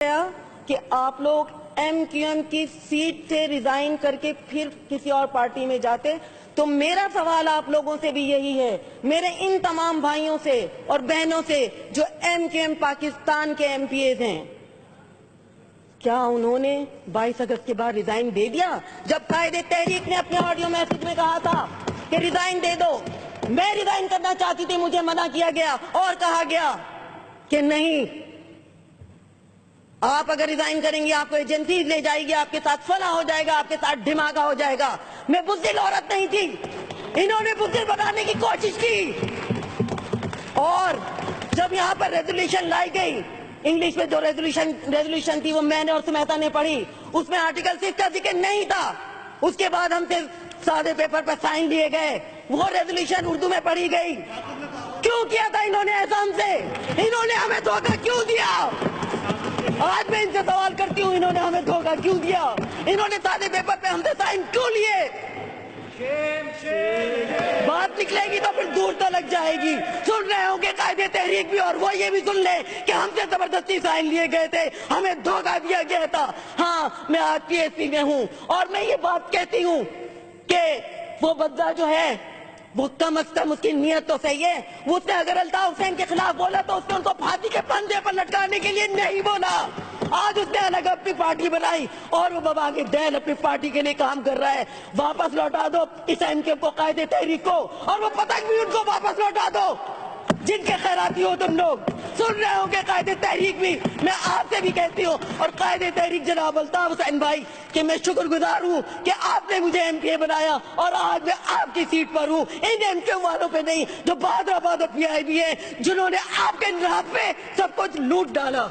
کہ آپ لوگ ایم کیو ایم کی سیٹ سے ریزائن کر کے پھر کسی اور پارٹی میں جاتے، تو میرا سوال آپ لوگوں سے بھی یہی ہے، میرے ان تمام بھائیوں سے اور بہنوں سے جو ایم کیو ایم پاکستان کے ایم پی ایز ہیں، کیا انہوں نے 22 اگست کے بعد ریزائن دے دیا؟ جب قائد تحریک نے اپنے آڈیو میسج میں کہا تھا کہ ریزائن دے دو، میں ریزائن کرنا چاہتی تھی، مجھے منع کیا گیا اور کہا گیا کہ نہیں، آپ اگر ریزائن کریں گے آپ کو ایجنسیز لے جائے گی، آپ کے ساتھ فلاں ہو جائے گا، آپ کے ساتھ دھماکہ ہو جائے گا۔ میں بزدل عورت نہیں تھی، انہوں نے بزدل بنانے کی کوشش کی، اور جب یہاں پر ریزولوشن لائی گئی، انگلش میں جو ریزولوشن تھی وہ میں نے اور سمیتا نے پڑھی، اس میں آرٹیکل 6 کا ذکر نہیں تھا۔ اس کے بعد ہم سے سادے پیپر پر سائن لیے گئے، وہ ریزولوشن اردو میں پڑھی گئی۔ کیوں کیا تھا انہوں نے ایسا ہم سے؟ انہوں نے ہمیں دھوکہ کیوں دیا؟ آج میں ان سے سوال کرتی ہوں، انہوں نے ہمیں دھوکہ کیوں دیا؟ انہوں نے سادے پیپر پہ ہم سے سائن کیوں لیے؟ بات نکلے گی تو پھر دور تلک جائے گی۔ سن رہے ہوں گے قائد تحریک بھی، اور وہ یہ بھی سن لیں کہ ہم سے زبردستی سائن لیے گئے تھے، ہمیں دھوکہ دیا گیا تھا۔ ہاں، میں آج پی ایس پی میں ہوں، اور میں یہ بات کہتی ہوں کہ وہ بندہ جو ہے وہ کم از کم اس کی نیت تو صحیح ہے۔ اس نے اگر الطاف حسین کے خلاف بولا تو اس نے ان کو پھانسی کے پھندے پر لٹکانے کے لیے نہیں بولا۔ آج اس نے الگ اپنی پارٹی بنائی اور وہ بابا کے دین اپنی پارٹی کے لیے کام کر رہا ہے۔ واپس لوٹا دو اس ایم کیو کو، قائد تحریک کو، اور وہ پتنگ بھی ان کو واپس لوٹا دو جن کے خیراتی ہو تم لوگ۔ سن رہے ہوں کہ قائد تحریک بھی، میں آپ سے بھی کہتی ہوں، اور قائد تحریک جناب الطاف حسین بھائی، کہ میں شکر گزار ہوں کہ آپ نے مجھے ایم پی اے بنایا، اور آج میں آپ کی سیٹ پر ہوں، ان ایم کیو والوں پہ نہیں جو بہادر پی آئی بی ہے، جنہوں نے آپ کے نام پہ سب کچھ لوٹ ڈالا۔